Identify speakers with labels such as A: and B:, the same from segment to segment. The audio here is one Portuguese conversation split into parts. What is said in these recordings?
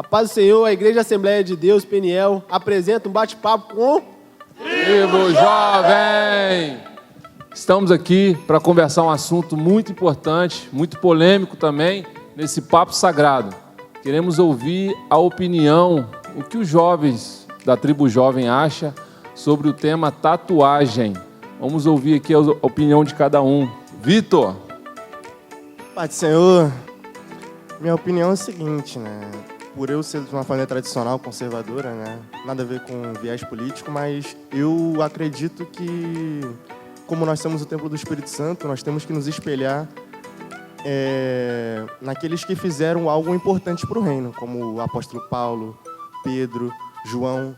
A: A paz do Senhor, a Igreja Assembleia de Deus, Peniel, apresenta um bate-papo com...
B: Tribo Jovem! Estamos aqui para conversar um assunto muito importante, muito polêmico também, nesse papo sagrado. Queremos ouvir a opinião, o que os jovens da Tribo Jovem acham sobre o tema tatuagem. Vamos ouvir aqui a opinião de cada um. Vitor!
C: Pai do Senhor, minha opinião é a seguinte, né? Por eu ser de uma família tradicional, conservadora, né? Nada a ver com viés político, mas eu acredito que, como nós somos o templo do Espírito Santo, nós temos que nos espelhar naqueles que fizeram algo importante para o reino, como o apóstolo Paulo, Pedro, João.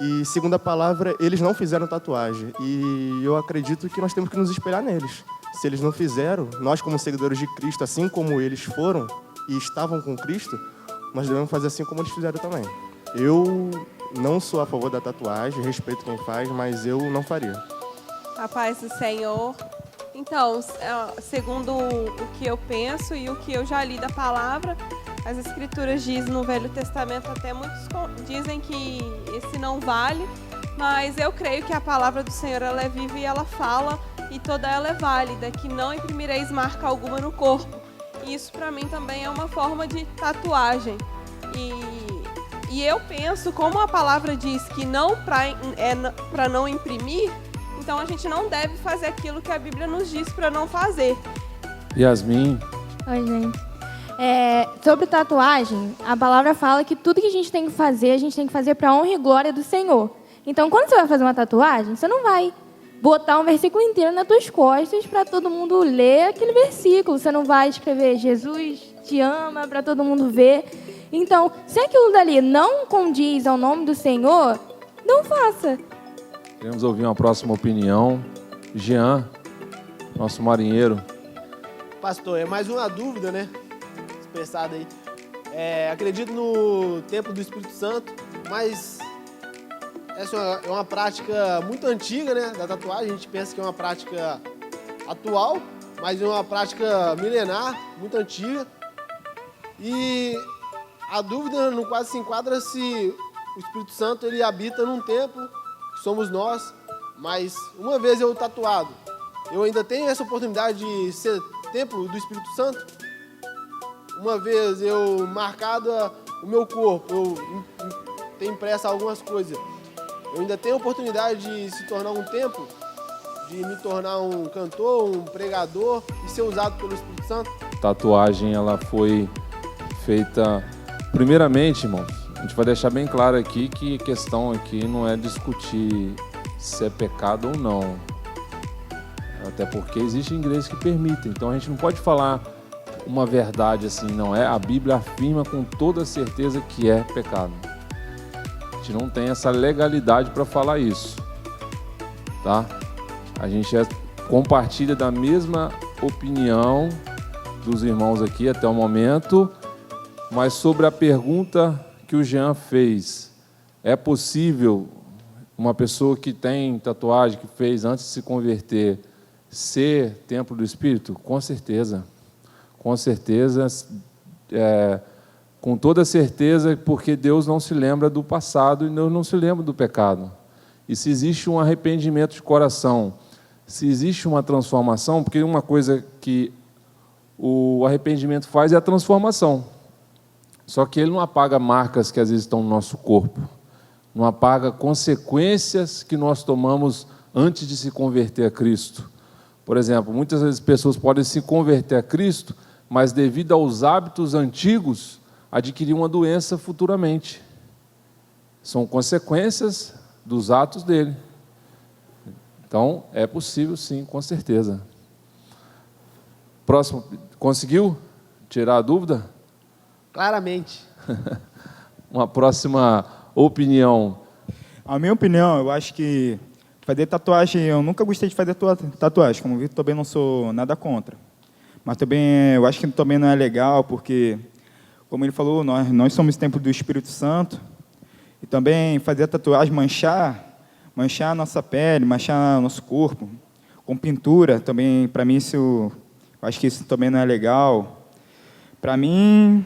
C: E, segundo a palavra, eles não fizeram tatuagem. E eu acredito que nós temos que nos espelhar neles. Se eles não fizeram, nós, como seguidores de Cristo, assim como eles foram e estavam com Cristo, nós devemos fazer assim como eles fizeram também. Eu não sou a favor da tatuagem, respeito quem faz, mas eu não faria.
D: A paz do Senhor. Então, segundo o que eu penso e o que eu já li da palavra, as Escrituras dizem no Velho Testamento, até muitos dizem que esse não vale, mas eu creio que a palavra do Senhor ela é viva e ela fala, e toda ela é válida, que não imprimireis marca alguma no corpo. E isso para mim também é uma forma de tatuagem. E eu penso, como a palavra diz que não para não imprimir, então a gente não deve fazer aquilo que a Bíblia nos diz para não fazer.
B: Yasmin.
E: Oi, gente. Sobre tatuagem, a palavra fala que tudo que a gente tem que fazer para a honra e glória do Senhor. Então, quando você vai fazer uma tatuagem, você não vai botar um versículo inteiro nas tuas costas para todo mundo ler aquele versículo. Você não vai escrever Jesus te ama para todo mundo ver. Então, se aquilo dali não condiz ao nome do Senhor, não faça.
B: Queremos ouvir uma próxima opinião. Jean, nosso marinheiro.
A: Pastor, é mais uma dúvida, né? Expressada aí. Acredito no templo do Espírito Santo, mas essa é uma prática muito antiga, né? Da tatuagem. A gente pensa que é uma prática atual, mas é uma prática milenar, muito antiga. E a dúvida no quase se enquadra se o Espírito Santo ele habita num templo, que somos nós, mas uma vez eu tatuado, eu ainda tenho essa oportunidade de ser templo do Espírito Santo? Uma vez eu marcado o meu corpo, eu tenho impressa algumas coisas, eu ainda tenho a oportunidade de se tornar um templo, de me tornar um cantor, um pregador e ser usado pelo Espírito Santo?
B: Tatuagem, ela foi feita, primeiramente, irmãos, a gente vai deixar bem claro aqui que a questão aqui não é discutir se é pecado ou não. Até porque existem igrejas que permitem, então a gente não pode falar uma verdade assim, não é? A Bíblia afirma com toda certeza que é pecado. A gente não tem essa legalidade para falar isso, tá? A gente compartilha da mesma opinião dos irmãos aqui até o momento, mas sobre a pergunta que o Jean fez, é possível uma pessoa que tem tatuagem, que fez antes de se converter, ser templo do Espírito? Com certeza. Com certeza, com toda certeza, porque Deus não se lembra do passado e Deus não se lembra do pecado. E se existe um arrependimento de coração, se existe uma transformação, porque uma coisa que o arrependimento faz é a transformação. Só que ele não apaga marcas que às vezes estão no nosso corpo, não apaga consequências que nós tomamos antes de se converter a Cristo. Por exemplo, muitas vezes pessoas podem se converter a Cristo, mas devido aos hábitos antigos, adquirir uma doença futuramente. São consequências dos atos dele. Então, é possível sim, com certeza. Próximo, conseguiu tirar a dúvida?
A: Claramente.
B: Uma próxima opinião.
F: A minha opinião, eu acho que fazer tatuagem, eu nunca gostei de fazer tatuagem, como o Vitor, também não sou nada contra. Mas também, eu acho que também não é legal, porque, como ele falou, nós somos templo do Espírito Santo, e também fazer tatuagem, manchar a nossa pele, manchar o nosso corpo, com pintura, também, para mim, eu acho que isso também não é legal. Para mim,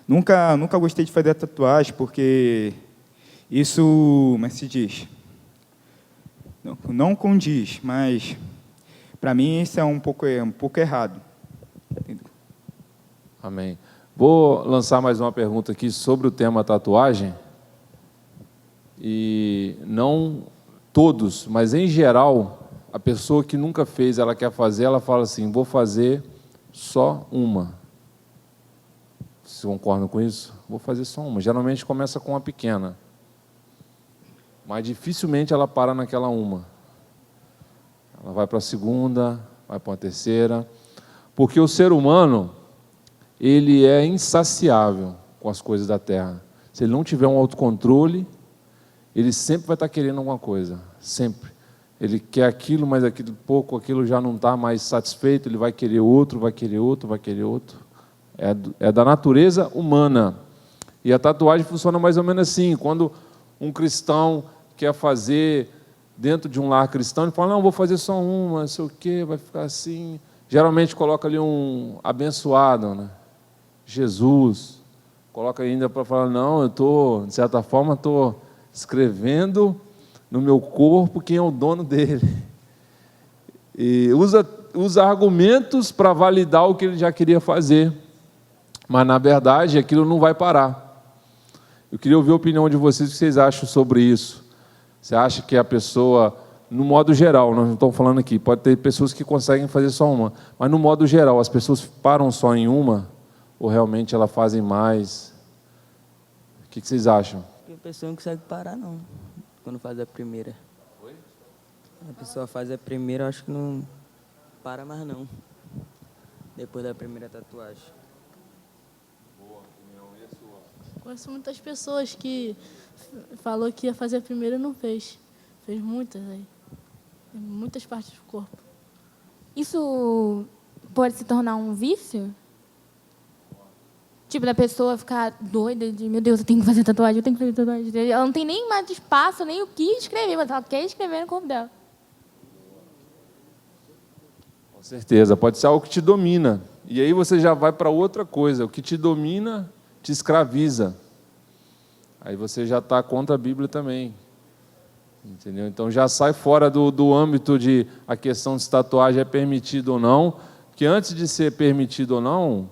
F: Nunca gostei de fazer tatuagem, porque isso, como é que se diz? Não condiz, mas para mim isso é um pouco errado. Entendeu?
B: Amém. Vou lançar mais uma pergunta aqui sobre o tema tatuagem. E não todos, mas em geral, a pessoa que nunca fez, ela quer fazer, ela fala assim, vou fazer só uma. Vocês concordam com isso? Vou fazer só uma. Geralmente começa com uma pequena. Mas dificilmente ela para naquela uma. Ela vai para a segunda, vai para a terceira. Porque o ser humano, ele é insaciável com as coisas da terra. Se ele não tiver um autocontrole, ele sempre vai estar querendo alguma coisa. Sempre. Ele quer aquilo, mas aquilo pouco, aquilo já não está mais satisfeito, ele vai querer outro, vai querer outro, vai querer outro. É da natureza humana. E a tatuagem funciona mais ou menos assim. Quando um cristão quer fazer dentro de um lar cristão, ele fala, não, vou fazer só uma, não sei o quê, vai ficar assim. Geralmente coloca ali um abençoado, né? Jesus. Coloca ainda para falar, não, eu estou, de certa forma, estou escrevendo no meu corpo quem é o dono dele. E usa argumentos para validar o que ele já queria fazer. Mas, na verdade, aquilo não vai parar. Eu queria ouvir a opinião de vocês, o que vocês acham sobre isso. Você acha que a pessoa, no modo geral, nós não estamos falando aqui, pode ter pessoas que conseguem fazer só uma, mas no modo geral, as pessoas param só em uma, ou realmente elas fazem mais? O que vocês acham?
G: Porque a pessoa não consegue parar, não, quando faz a primeira.
B: Oi?
G: Quando a pessoa faz a primeira, eu acho que não para mais, não. Depois da primeira tatuagem.
H: Conheço muitas pessoas que falou que ia fazer a primeira e não fez. Fez muitas aí. Em muitas partes do corpo.
E: Isso pode se tornar um vício? Tipo, da pessoa ficar doida de, meu Deus, eu tenho que fazer tatuagem, eu tenho que fazer tatuagem. Ela não tem nem mais espaço, nem o que escrever, mas ela quer escrever no corpo dela.
B: Com certeza, pode ser algo que te domina. E aí você já vai para outra coisa. O que te domina te escraviza. Aí você já está contra a Bíblia também. Entendeu? Então já sai fora do âmbito de a questão de se tatuagem é permitido ou não, que antes de ser permitido ou não,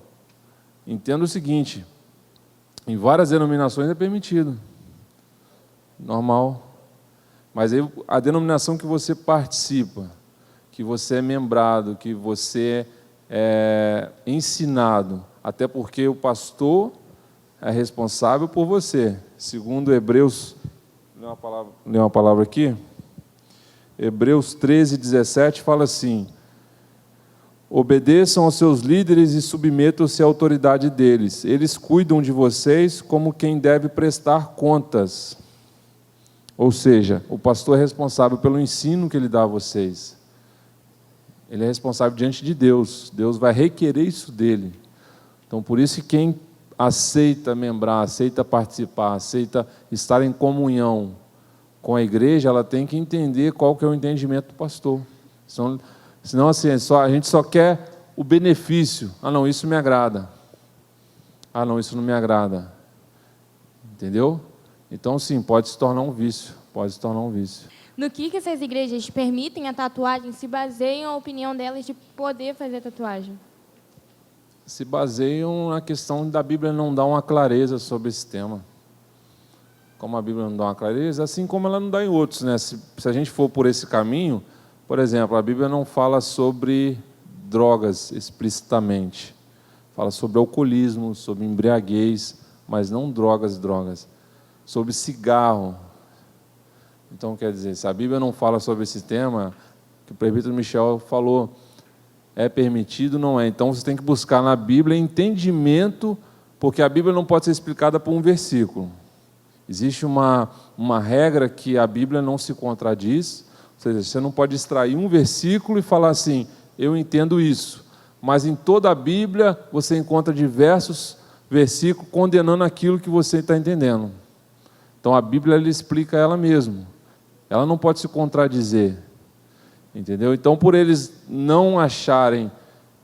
B: entenda o seguinte, em várias denominações é permitido. Normal. Mas aí a denominação que você participa, que você é membrado, que você é ensinado, até porque o pastor é responsável por você. Segundo Hebreus, lê uma palavra aqui, Hebreus 13, 17, fala assim, obedeçam aos seus líderes e submetam-se à autoridade deles. Eles cuidam de vocês como quem deve prestar contas. Ou seja, o pastor é responsável pelo ensino que ele dá a vocês. Ele é responsável diante de Deus. Deus vai requerer isso dele. Então, por isso que quem aceita membrar, aceita participar, aceita estar em comunhão com a igreja, ela tem que entender qual que é o entendimento do pastor. Senão assim, a gente só quer o benefício. Ah, não, isso me agrada. Ah, não, isso não me agrada. Entendeu? Então, sim, pode se tornar um vício. Pode se tornar um vício.
E: No que essas igrejas permitem a tatuagem se baseiam a opinião delas de poder fazer tatuagem?
B: Se baseiam na questão da Bíblia não dar uma clareza sobre esse tema. Como a Bíblia não dá uma clareza, assim como ela não dá em outros, né? Se a gente for por esse caminho, por exemplo, a Bíblia não fala sobre drogas explicitamente. Fala sobre alcoolismo, sobre embriaguez, mas não drogas. Sobre cigarro. Então, quer dizer, se a Bíblia não fala sobre esse tema, que o presbítero Michel falou, é permitido, não é. Então, você tem que buscar na Bíblia entendimento, porque a Bíblia não pode ser explicada por um versículo. Existe uma regra que a Bíblia não se contradiz, ou seja, você não pode extrair um versículo e falar assim, eu entendo isso. Mas em toda a Bíblia você encontra diversos versículos condenando aquilo que você está entendendo. Então a Bíblia ela explica ela mesma. Ela não pode se contradizer. Entendeu? Então, por eles não acharem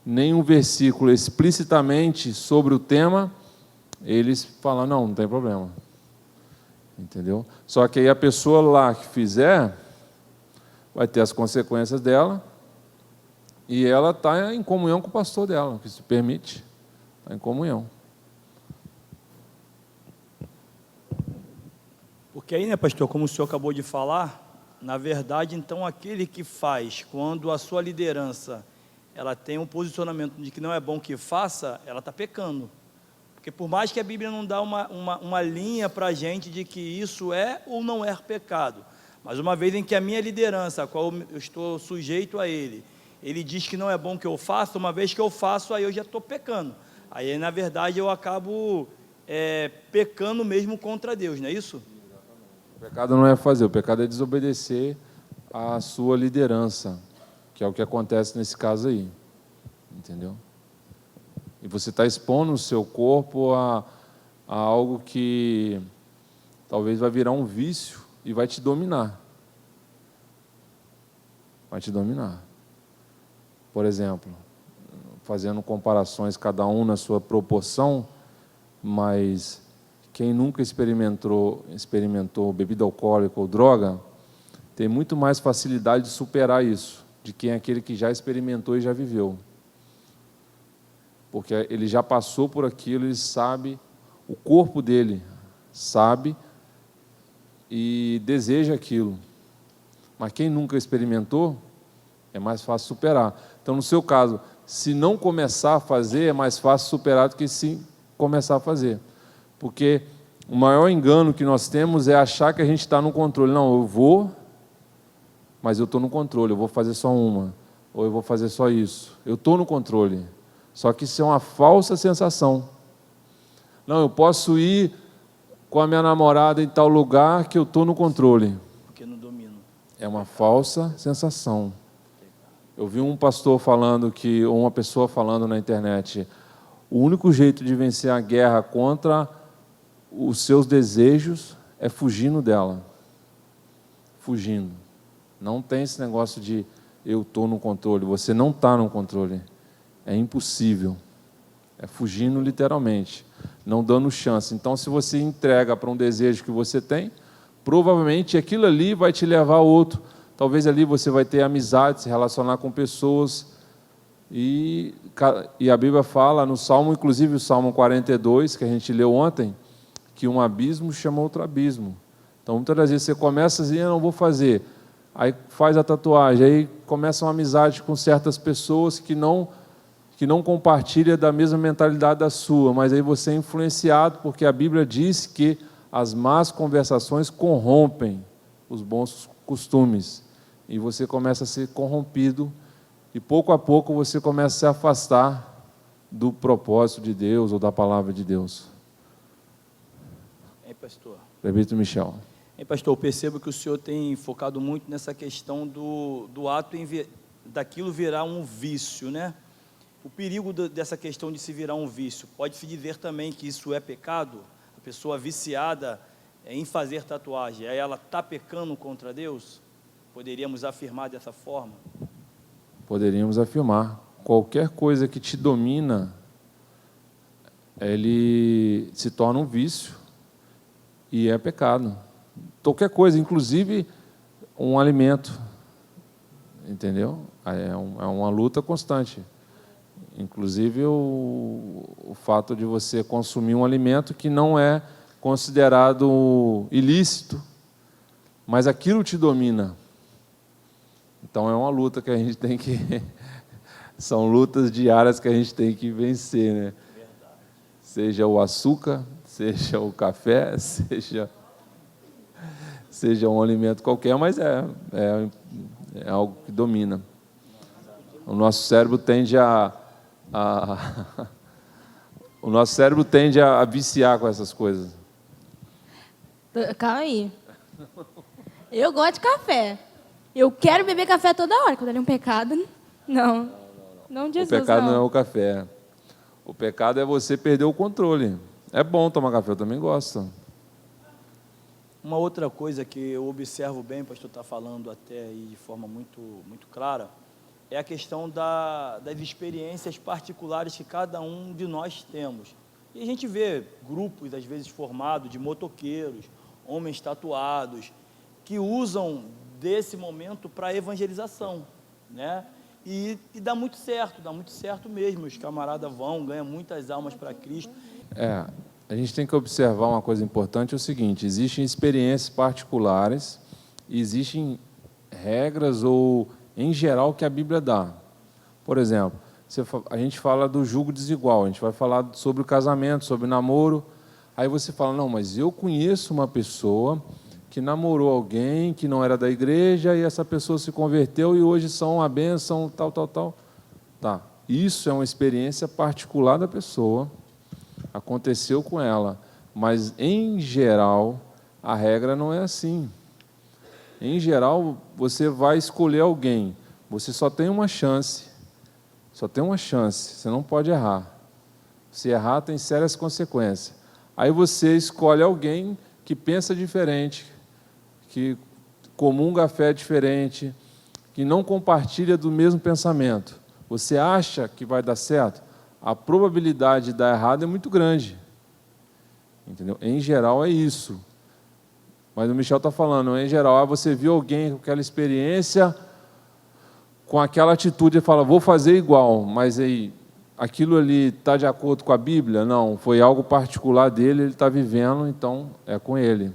B: nenhum versículo explicitamente sobre o tema, eles falam, não tem problema. Entendeu? Só que aí a pessoa lá que fizer vai ter as consequências dela e ela está em comunhão com o pastor dela, que se permite, está em comunhão.
I: Porque aí, né, pastor, como o senhor acabou de falar, na verdade, então, aquele que faz, quando a sua liderança ela tem um posicionamento de que não é bom que faça, ela está pecando. Porque por mais que a Bíblia não dá uma linha para a gente de que isso é ou não é pecado, mas uma vez em que a minha liderança, a qual eu estou sujeito a ele diz que não é bom que eu faça, uma vez que eu faço, aí eu já estou pecando. Aí, na verdade, eu acabo pecando mesmo contra Deus, não é isso?
B: O pecado não é fazer, o pecado é desobedecer à sua liderança, que é o que acontece nesse caso aí, entendeu? E você está expondo o seu corpo a algo que talvez vai virar um vício e vai te dominar. Vai te dominar. Por exemplo, fazendo comparações, cada um na sua proporção, mas quem nunca experimentou bebida alcoólica ou droga, tem muito mais facilidade de superar isso, de quem é aquele que já experimentou e já viveu. Porque ele já passou por aquilo, ele sabe, o corpo dele sabe e deseja aquilo. Mas quem nunca experimentou, é mais fácil superar. Então, no seu caso, se não começar a fazer, é mais fácil superar do que se começar a fazer. Porque o maior engano que nós temos é achar que a gente está no controle. Não, eu vou, mas eu estou no controle, eu vou fazer só uma, ou eu vou fazer só isso. Eu estou no controle. Só que isso é uma falsa sensação. Não, eu posso ir com a minha namorada em tal lugar que eu estou no controle.
I: Porque não domino.
B: É uma falsa sensação. Eu vi um pastor falando ou uma pessoa falando na internet, o único jeito de vencer a guerra contra os seus desejos é fugindo dela. Fugindo. Não tem esse negócio de eu estou no controle. Você não está no controle. É impossível. É fugindo literalmente, não dando chance. Então, se você entrega para um desejo que você tem, provavelmente aquilo ali vai te levar a outro. Talvez ali você vai ter amizade, se relacionar com pessoas. E a Bíblia fala no Salmo, inclusive o Salmo 42, que a gente leu ontem, que um abismo chama outro abismo. Então, muitas das vezes você começa a dizer, eu não vou fazer. Aí faz a tatuagem, aí começa uma amizade com certas pessoas que não compartilha da mesma mentalidade da sua, mas aí você é influenciado, porque a Bíblia diz que as más conversações corrompem os bons costumes, e você começa a ser corrompido, e pouco a pouco você começa a se afastar do propósito de Deus ou da palavra de Deus.
I: Pastor?
B: Presbítero Michel.
I: Pastor, eu percebo que o senhor tem focado muito nessa questão do ato daquilo virar um vício, né? O perigo dessa questão de se virar um vício, pode-se dizer também que isso é pecado? A pessoa viciada em fazer tatuagem, aí ela está pecando contra Deus? Poderíamos afirmar dessa forma?
B: Poderíamos afirmar. Qualquer coisa que te domina, ele se torna um vício e é pecado. Qualquer coisa, inclusive um alimento, entendeu? É uma luta constante. Inclusive o fato de você consumir um alimento que não é considerado ilícito, mas aquilo te domina. Então é uma luta que a gente tem que... São lutas diárias que a gente tem que vencer, né? Seja o açúcar, seja o café, seja um alimento qualquer, mas é algo que domina. O nosso cérebro tende o nosso cérebro tende a viciar com essas coisas.
E: Calma aí. Eu gosto de café. Eu quero beber café toda hora. Quando ele é um pecado, não. Não, Jesus,
B: o pecado não é o café. O pecado é você perder o controle. É bom tomar café, eu também gosto.
I: Uma outra coisa que eu observo bem, o pastor está falando até aí de forma muito, muito clara, é a questão das experiências particulares que cada um de nós temos. E a gente vê grupos, às vezes, formados de motoqueiros, homens tatuados, que usam desse momento para evangelização, né? E dá muito certo mesmo. Os camaradas vão, ganham muitas almas para Cristo.
B: A gente tem que observar uma coisa importante, é o seguinte: existem experiências particulares, existem regras ou, em geral, que a Bíblia dá. Por exemplo, a gente fala do jugo desigual, a gente vai falar sobre o casamento, sobre o namoro. Aí você fala, não, mas eu conheço uma pessoa que namorou alguém que não era da igreja e essa pessoa se converteu e hoje são uma bênção, tal. Tá, isso é uma experiência particular da pessoa, aconteceu com ela, mas, em geral, a regra não é assim. Em geral, você vai escolher alguém, você só tem uma chance, você não pode errar. Se errar, tem sérias consequências. Aí você escolhe alguém que pensa diferente, que comunga a fé diferente, que não compartilha do mesmo pensamento. Você acha que vai dar certo? A probabilidade de dar errado é muito grande. Entendeu? Em geral é isso. Mas o Michel está falando, em geral, você viu alguém com aquela experiência, com aquela atitude e fala, vou fazer igual, mas aí, aquilo ali está de acordo com a Bíblia? Não, foi algo particular dele, ele está vivendo, então é com ele.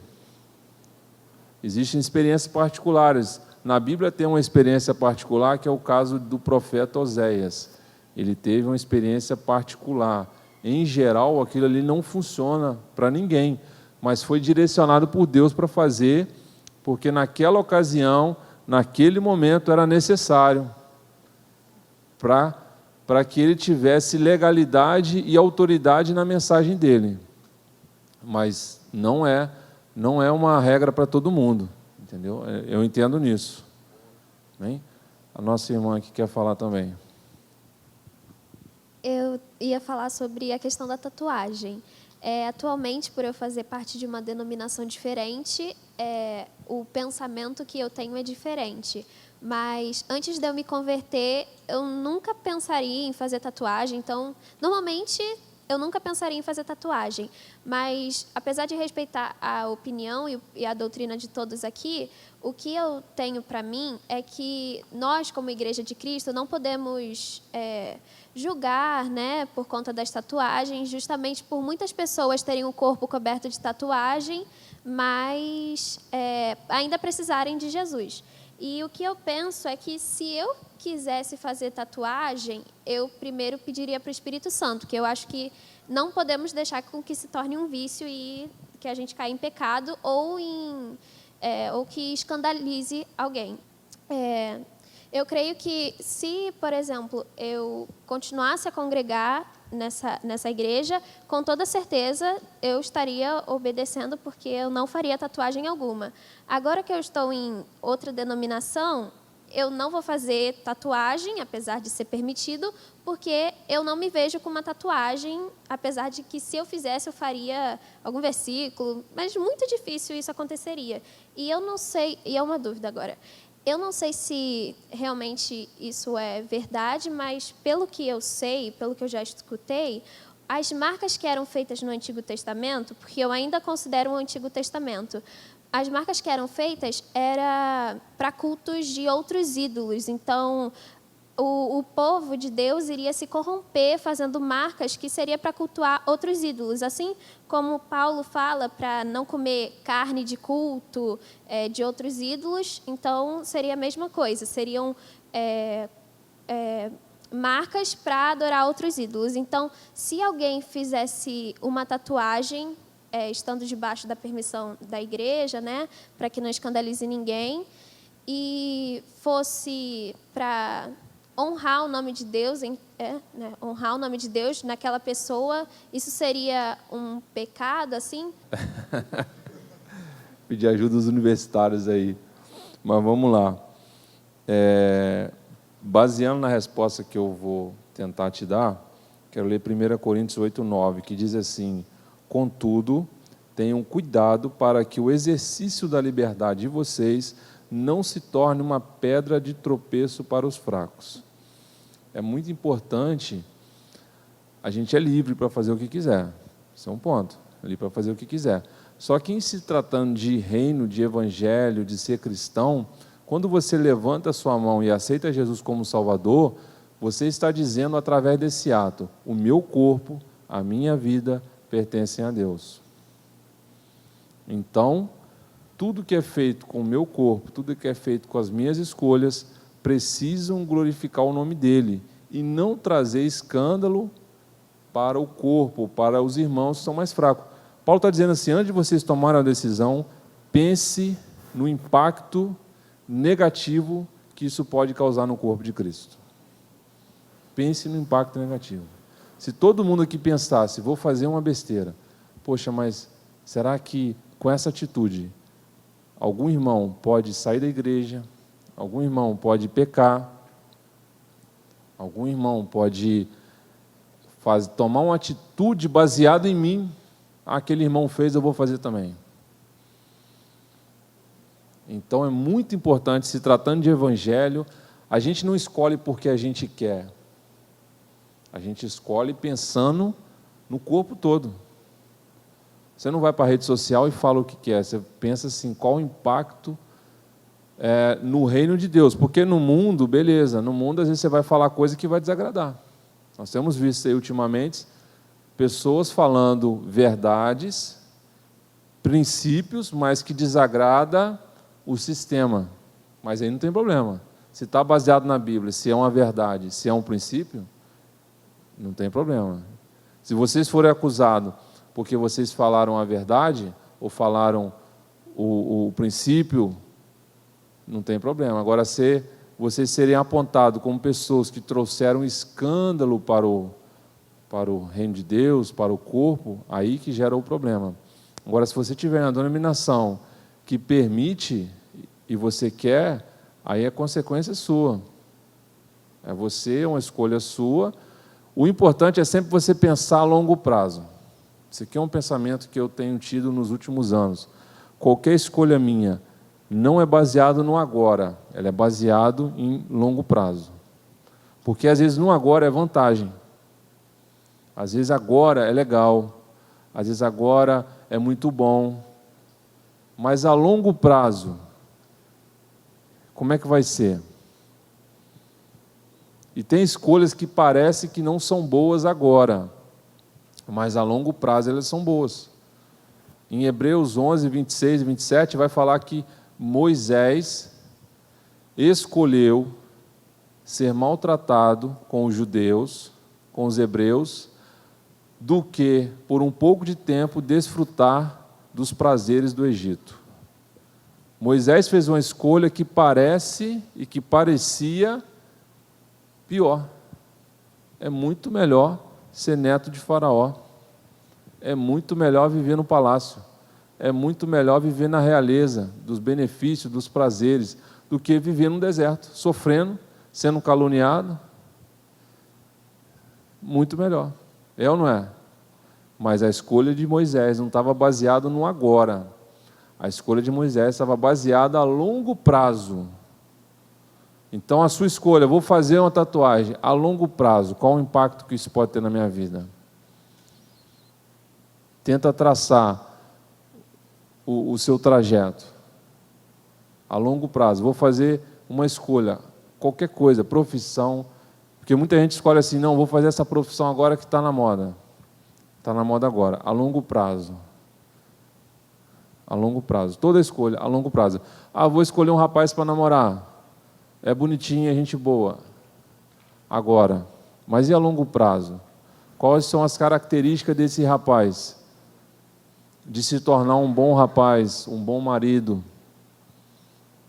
B: Existem experiências particulares. Na Bíblia tem uma experiência particular, que é o caso do profeta Oséias. Ele teve uma experiência particular. Em geral, aquilo ali não funciona para ninguém, mas foi direcionado por Deus para fazer, porque naquela ocasião, naquele momento, era necessário para que ele tivesse legalidade e autoridade na mensagem dele. Mas não é uma regra para todo mundo, entendeu? Eu entendo nisso. Bem? A nossa irmã aqui quer falar também.
J: Eu ia falar sobre a questão da tatuagem. Atualmente, por eu fazer parte de uma denominação diferente, o pensamento que eu tenho é diferente. Mas antes de eu me converter, eu nunca pensaria em fazer tatuagem. Então, normalmente, eu nunca pensaria em fazer tatuagem. Mas, apesar de respeitar a opinião e a doutrina de todos aqui, o que eu tenho para mim é que nós, como Igreja de Cristo, não podemos julgar, né, por conta das tatuagens, justamente por muitas pessoas terem o corpo coberto de tatuagem, mas ainda precisarem de Jesus. E o que eu penso é que, se eu quisesse fazer tatuagem, eu primeiro pediria para o Espírito Santo, que eu acho que não podemos deixar com que se torne um vício e que a gente caia em pecado ou que escandalize alguém. Eu creio que, se, por exemplo, eu continuasse a congregar nessa igreja, com toda certeza eu estaria obedecendo, porque eu não faria tatuagem alguma. Agora que eu estou em outra denominação, eu não vou fazer tatuagem, apesar de ser permitido, porque eu não me vejo com uma tatuagem, apesar de que, se eu fizesse, eu faria algum versículo, mas muito difícil isso aconteceria. E eu não sei, e é uma dúvida agora, eu não sei se realmente isso é verdade, mas pelo que eu sei, pelo que eu já escutei, as marcas que eram feitas no Antigo Testamento, porque eu ainda considero o Antigo Testamento, as marcas que eram feitas eram para cultos de outros ídolos. Então, o povo de Deus iria se corromper fazendo marcas que seria para cultuar outros ídolos. Assim como Paulo fala para não comer carne de culto de outros ídolos, então seria a mesma coisa. Seriam marcas para adorar outros ídolos. Então, se alguém fizesse uma tatuagem, estando debaixo da permissão da igreja, né, para que não escandalize ninguém, e fosse para honrar o nome de Deus, honrar o nome de Deus naquela pessoa, isso seria um pecado, assim?
B: Pedir ajuda dos universitários aí. Mas vamos lá. Baseando na resposta que eu vou tentar te dar, quero ler 1 Coríntios 8:9, que diz assim: contudo, tenham cuidado para que o exercício da liberdade de vocês não se torne uma pedra de tropeço para os fracos. É muito importante, a gente é livre para fazer o que quiser, Esse é um ponto, ali para fazer o que quiser. Só que em se tratando de reino, de evangelho, de ser cristão, quando você levanta a sua mão e aceita Jesus como Salvador, você está dizendo através desse ato: o meu corpo, a minha vida pertencem a Deus. Então, tudo que é feito com o meu corpo, tudo que é feito com as minhas escolhas, precisam glorificar o nome dele e não trazer escândalo para o corpo, para os irmãos que são mais fracos. Paulo está dizendo assim: antes de vocês tomarem a decisão, pense no impacto negativo que isso pode causar no corpo de Cristo. Pense no impacto negativo. Se todo mundo aqui pensasse: vou fazer uma besteira, poxa, mas será que com essa atitude algum irmão pode sair da igreja, algum irmão pode pecar, algum irmão pode tomar uma atitude baseada em mim? Aquele irmão fez, eu vou fazer também. Então é muito importante, se tratando de evangelho, a gente não escolhe porque a gente quer. A gente escolhe pensando no corpo todo. Você não vai para a rede social e fala o que quer, você pensa assim, qual o impacto no reino de Deus. Porque no mundo, beleza, no mundo às vezes você vai falar coisa que vai desagradar. Nós temos visto aí ultimamente pessoas falando verdades, princípios, mas que desagrada o sistema. Mas aí não tem problema. Se está baseado na Bíblia, se é uma verdade, se é um princípio, não tem problema. Se vocês forem acusados porque vocês falaram a verdade, ou falaram o princípio, não tem problema. Agora, se vocês serem apontados como pessoas que trouxeram escândalo para o reino de Deus, para o corpo, aí que gera o problema. Agora, se você tiver uma denominação que permite e você quer, aí é consequência sua. É você, é uma escolha sua. O importante é sempre você pensar a longo prazo. Esse aqui é um pensamento que eu tenho tido nos últimos anos. Qualquer escolha minha não é baseado no agora, ela é baseado em longo prazo. Porque às vezes no agora é vantagem. Às vezes agora é legal, às vezes agora é muito bom, mas a longo prazo, como é que vai ser? E tem escolhas que parecem que não são boas agora, mas a longo prazo elas são boas. Em Hebreus 11, 26 e 27 vai falar que Moisés escolheu ser maltratado com os judeus, com os hebreus, do que, por um pouco de tempo, desfrutar dos prazeres do Egito. Moisés fez uma escolha que parece e que parecia pior. É muito melhor ser neto de Faraó. É muito melhor viver no palácio. É muito melhor viver na realeza, dos benefícios, dos prazeres, do que viver no deserto, sofrendo, sendo caluniado. Muito melhor. É ou não é? Mas a escolha de Moisés não estava baseada no agora. A escolha de Moisés estava baseada a longo prazo. Então, a sua escolha, vou fazer uma tatuagem a longo prazo, qual o impacto que isso pode ter na minha vida? Tenta traçar o seu trajeto a longo prazo. Vou fazer uma escolha, qualquer coisa, profissão, porque muita gente escolhe assim, não, vou fazer essa profissão agora que está na moda. Está na moda agora, a longo prazo. A longo prazo. Toda escolha, a longo prazo. Ah, vou escolher um rapaz para namorar. É bonitinho, é gente boa. Agora, mas e a longo prazo? Quais são as características desse rapaz? De se tornar um bom rapaz, um bom marido.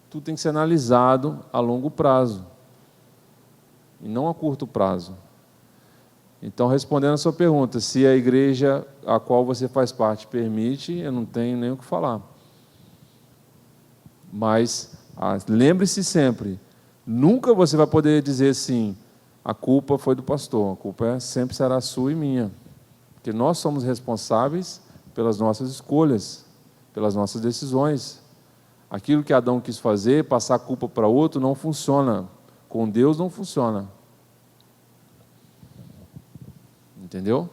B: Tudo tem que ser analisado a longo prazo. E não a curto prazo. Então, respondendo a sua pergunta, se a igreja a qual você faz parte permite, eu não tenho nem o que falar. Mas lembre-se sempre, nunca você vai poder dizer assim, a culpa foi do pastor, a culpa sempre será sua e minha. Porque nós somos responsáveis pelas nossas escolhas, pelas nossas decisões. Aquilo que Adão quis fazer, passar a culpa para outro, não funciona. Com Deus não funciona. Entendeu?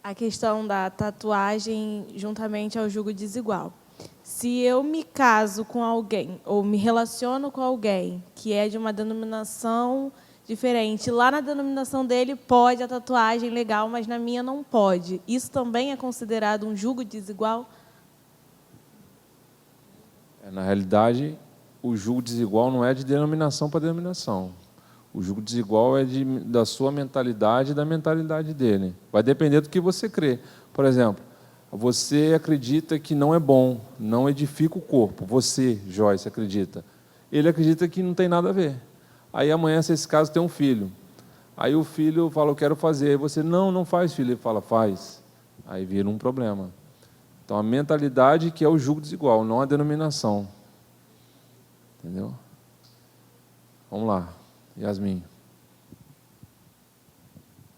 K: a questão da tatuagem juntamente ao jugo desigual. Se eu me caso com alguém ou me relaciono com alguém que é de uma denominação diferente, lá na denominação dele pode a tatuagem legal, mas na minha não pode. Isso também é considerado um jugo desigual?
B: Na realidade, o jugo desigual não é de denominação para denominação. O jugo desigual é da sua mentalidade e da mentalidade dele. Vai depender do que você crê. Por exemplo, você acredita que não é bom, não edifica o corpo. Você, Joyce, acredita. Ele acredita que não tem nada a ver. Aí amanhã, se esse caso tem um filho. Aí o filho fala, eu quero fazer. Aí você, não faz, filho. Ele fala, faz. Aí vira um problema. Então, a mentalidade que é o jugo desigual, não a denominação. Entendeu? Vamos lá. Yasmin.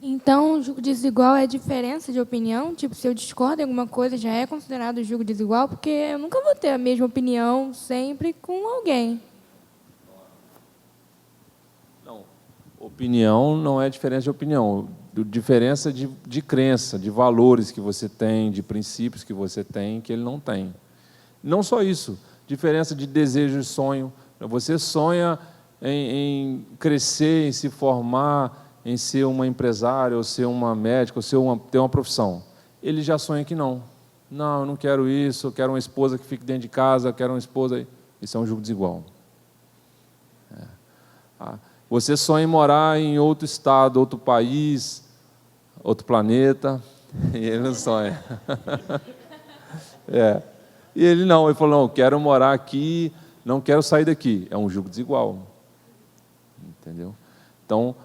E: Então, jugo desigual é diferença de opinião? Tipo, se eu discordo de alguma coisa, já é considerado jugo desigual? Porque eu nunca vou ter a mesma opinião sempre com alguém.
B: Não. Opinião não é diferença de opinião. Diferença de crença, de valores que você tem, de princípios que você tem, que ele não tem. Não só isso. Diferença de desejo e sonho. Você sonha em crescer, em se formar, em ser uma empresária, ou ser uma médica, ou ter uma profissão. Ele já sonha que não. Não, eu não quero isso, eu quero uma esposa que fique dentro de casa, eu quero uma esposa... Isso é um jugo desigual. Você sonha em morar em outro estado, outro país, outro planeta, e ele não sonha. E ele não, ele falou, não, eu quero morar aqui, não quero sair daqui. É um jugo desigual. Entendeu? Então,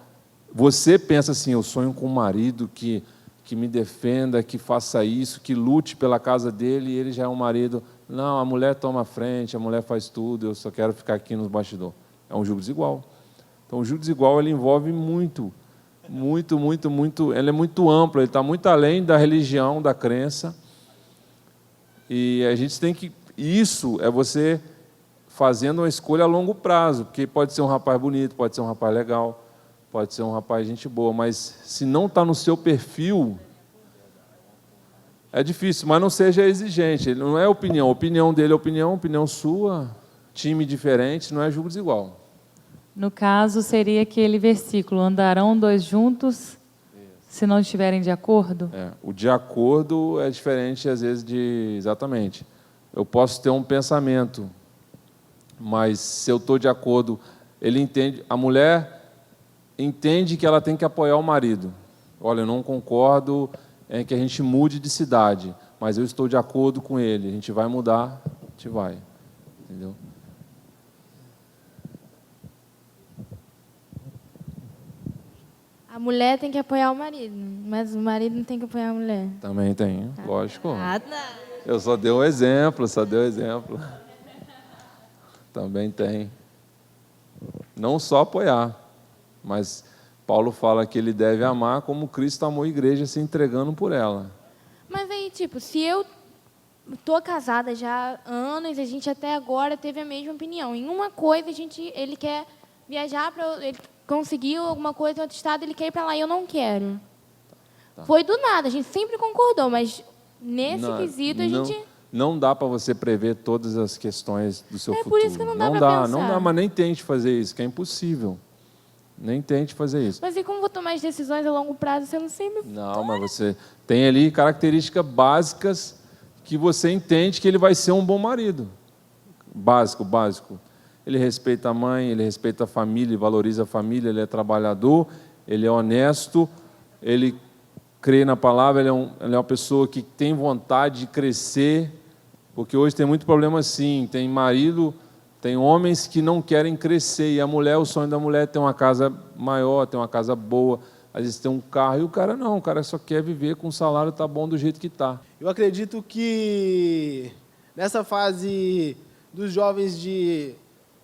B: você pensa assim, eu sonho com um marido que me defenda, que faça isso, que lute pela casa dele, e ele já é um marido. Não, a mulher toma a frente, a mulher faz tudo, eu só quero ficar aqui nos bastidores. É um jugo desigual. Então, o jugo desigual ele envolve muito, ele é muito amplo, ele está muito além da religião, da crença. E a gente tem que... Isso é você fazendo uma escolha a longo prazo, porque pode ser um rapaz bonito, pode ser um rapaz legal, pode ser um rapaz gente boa, mas se não está no seu perfil, é difícil, mas não seja exigente. Ele não é opinião, a opinião dele é opinião sua, time diferente, não é jugo desigual.
L: No caso, seria aquele versículo, andarão dois juntos, se não estiverem de acordo?
B: O de acordo é diferente, às vezes, de... Exatamente. Eu posso ter um pensamento, mas se eu estou de acordo, ele entende, a mulher entende que ela tem que apoiar o marido. Olha, eu não concordo em que a gente mude de cidade, mas eu estou de acordo com ele, a gente vai mudar, a gente vai. Entendeu?
E: A mulher tem que apoiar o marido, mas o marido não tem que apoiar a mulher.
B: Também tem, lógico.
E: Não.
B: Eu só dei um exemplo, Também tem. Não só apoiar, mas Paulo fala que ele deve amar como Cristo amou a igreja, se entregando por ela.
E: Mas aí, tipo, se eu tô casada já há anos, a gente até agora teve a mesma opinião. Em uma coisa, ele quer viajar para... Ele conseguiu alguma coisa em outro estado, ele quer ir para lá e eu não quero. Tá. Foi do nada, a gente sempre concordou, mas nesse quesito a gente...
B: Não dá para você prever todas as questões do seu futuro.
E: É por isso que não dá para pensar.
B: Não dá, mas nem tente fazer isso, que é impossível. Nem tente fazer isso.
E: Mas e como vou tomar as decisões a longo prazo se eu não sei...
B: Não, mas você tem ali características básicas que você entende que ele vai ser um bom marido. Básico. Ele respeita a mãe, ele respeita a família, ele valoriza a família, ele é trabalhador, ele é honesto, ele crê na palavra, ele é uma pessoa que tem vontade de crescer, porque hoje tem muito problema assim, tem marido, tem homens que não querem crescer, e a mulher, o sonho da mulher é ter uma casa maior, ter uma casa boa, às vezes tem um carro, e o cara não, o cara só quer viver com o salário tá bom do jeito que está.
A: Eu acredito que nessa fase dos jovens de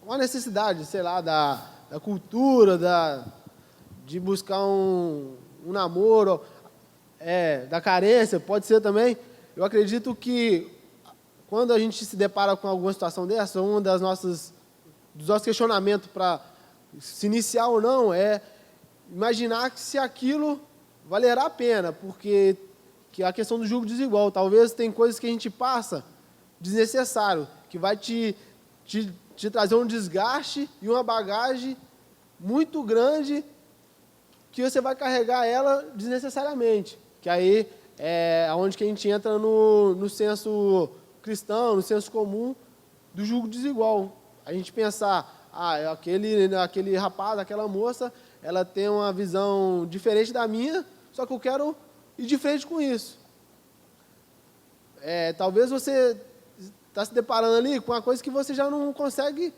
A: uma necessidade, sei lá, da cultura, de buscar um namoro, da carência, pode ser também. Eu acredito que quando a gente se depara com alguma situação dessa, dos nossos questionamentos para se iniciar ou não é imaginar que se aquilo valerá a pena, porque que é a questão do jugo desigual. Talvez tem coisas que a gente passa desnecessário, que vai te trazer um desgaste e uma bagagem muito grande que você vai carregar ela desnecessariamente. Que aí é onde que a gente entra no senso cristão, no senso comum do jugo desigual. A gente pensar, aquele rapaz, aquela moça, ela tem uma visão diferente da minha, só que eu quero ir de frente com isso. Talvez você está se deparando ali com uma coisa que você já não consegue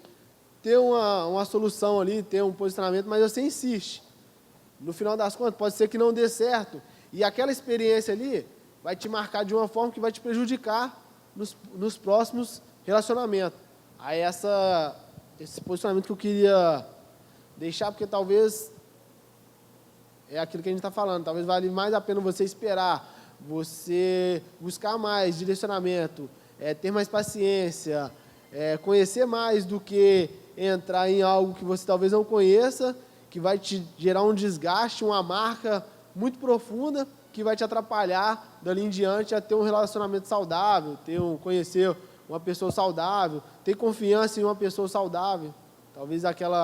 A: ter uma solução ali, ter um posicionamento, mas você insiste. No final das contas, pode ser que não dê certo. E aquela experiência ali vai te marcar de uma forma que vai te prejudicar nos próximos relacionamentos. Aí esse posicionamento que eu queria deixar, porque talvez é aquilo que a gente está falando, talvez vale mais a pena você esperar, você buscar mais direcionamento, ter mais paciência, conhecer mais do que entrar em algo que você talvez não conheça, que vai te gerar um desgaste, uma marca muito profunda, que vai te atrapalhar dali em diante a ter um relacionamento saudável, conhecer uma pessoa saudável, ter confiança em uma pessoa saudável. Talvez aquele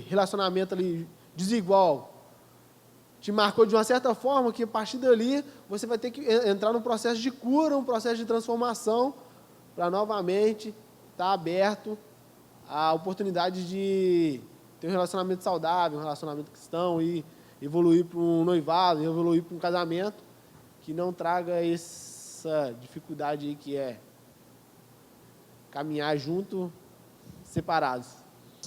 A: relacionamento ali desigual te marcou de uma certa forma que a partir dali você vai ter que entrar num processo de cura, um processo de transformação para novamente estar aberto à oportunidade de ter um relacionamento saudável, um relacionamento cristão e evoluir para um noivado, evoluir para um casamento que não traga essa dificuldade aí que é caminhar junto, separados.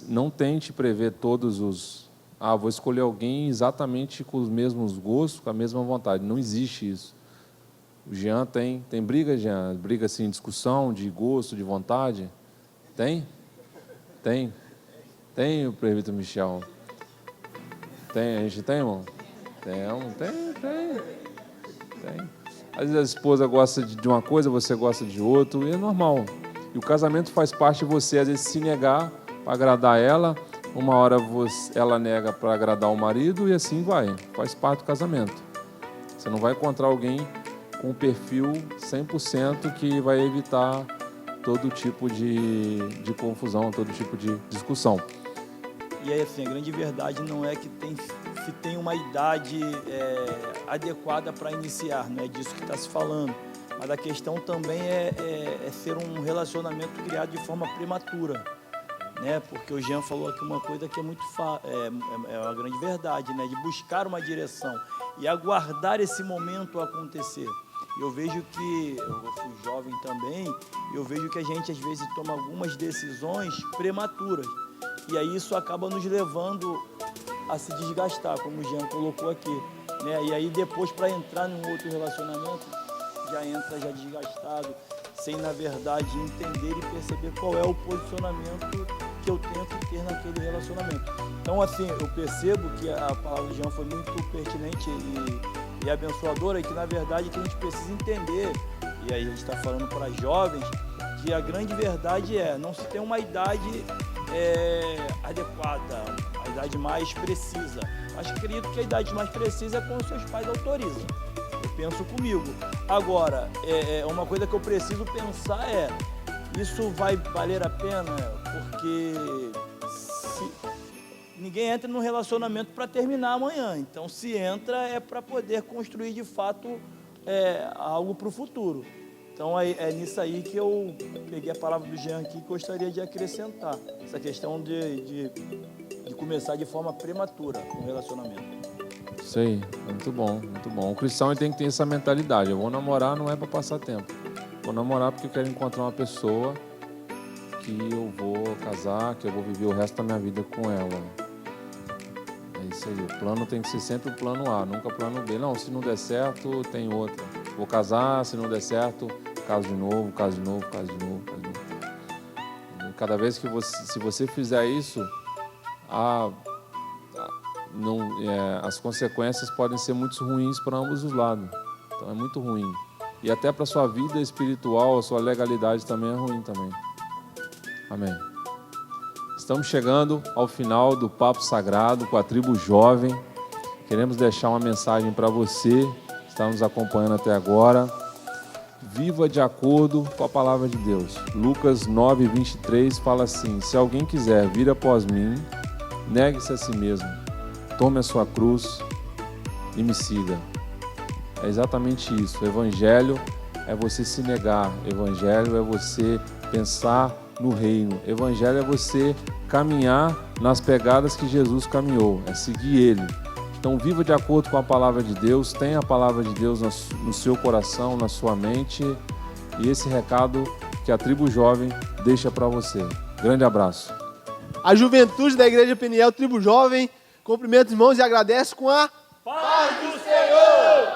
B: Não tente prever todos os... vou escolher alguém exatamente com os mesmos gostos, com a mesma vontade. Não existe isso. O Jean tem briga, Jean? Briga assim, discussão de gosto, de vontade? Tem? Tem o presbítero Michel. Tem, a gente tem, irmão? Tem. Às vezes a esposa gosta de uma coisa, você gosta de outro, e é normal. E o casamento faz parte de você, às vezes, se negar para agradar ela. Uma hora ela nega para agradar o marido e assim vai. Faz parte do casamento. Você não vai encontrar alguém com um perfil 100% que vai evitar todo tipo de confusão, todo tipo de discussão.
I: E aí, assim, a grande verdade não é que se tem uma idade adequada para iniciar, não é disso que está se falando. Mas a questão também é ser um relacionamento criado de forma prematura, né? Porque o Jean falou aqui uma coisa que é muito uma grande verdade, né? De buscar uma direção e aguardar esse momento acontecer. Eu vejo que, eu fui jovem também, eu vejo que a gente às vezes toma algumas decisões prematuras. E aí isso acaba nos levando a se desgastar, como o Jean colocou aqui, né? E aí depois, para entrar num outro relacionamento, já entra já desgastado, sem, na verdade, entender e perceber qual é o posicionamento que eu tenho que ter naquele relacionamento. Então, assim, eu percebo que a palavra do Jean foi muito pertinente e abençoadora, e que, na verdade, que a gente precisa entender, e aí a gente está falando para jovens, que a grande verdade não se tem uma idade adequada, a idade mais precisa. Mas acredito que a idade mais precisa é quando seus pais autorizam. Eu penso comigo. Agora, uma coisa que eu preciso pensar isso vai valer a pena? Porque ninguém entra num relacionamento para terminar amanhã. Então, se entra, é para poder construir, de fato, algo para o futuro. Então, é nisso aí que eu peguei a palavra do Jean aqui e gostaria de acrescentar. Essa questão de começar de forma prematura um relacionamento.
B: Isso aí, muito bom, muito bom. O cristão tem que ter essa mentalidade. Eu vou namorar não é para passar tempo. Vou namorar porque eu quero encontrar uma pessoa que eu vou casar, que eu vou viver o resto da minha vida com ela. É isso aí. O plano tem que ser sempre o plano A, nunca o plano B. Não, se não der certo, tem outra. Vou casar, se não der certo, caso de novo. Cada vez que se você fizer isso, as consequências podem ser muito ruins para ambos os lados. Então é muito ruim. E até para a sua vida espiritual, a sua legalidade também é ruim também. Amém. Estamos chegando ao final do Papo Sagrado com a tribo jovem. Queremos deixar uma mensagem para você está nos acompanhando até agora. Viva de acordo com a palavra de Deus. Lucas 9:23 fala assim: se alguém quiser vir após mim, negue-se a si mesmo, tome a sua cruz e me siga. É exatamente isso. O evangelho é você se negar. O evangelho é você pensar no reino. O evangelho é você caminhar nas pegadas que Jesus caminhou, é seguir Ele. Então viva de acordo com a palavra de Deus, tenha a palavra de Deus no seu coração, na sua mente, e esse recado que a Tribo Jovem deixa para você. Grande abraço.
A: A juventude da Igreja Peniel, Tribo Jovem, cumprimenta os irmãos e agradece com a paz do Senhor!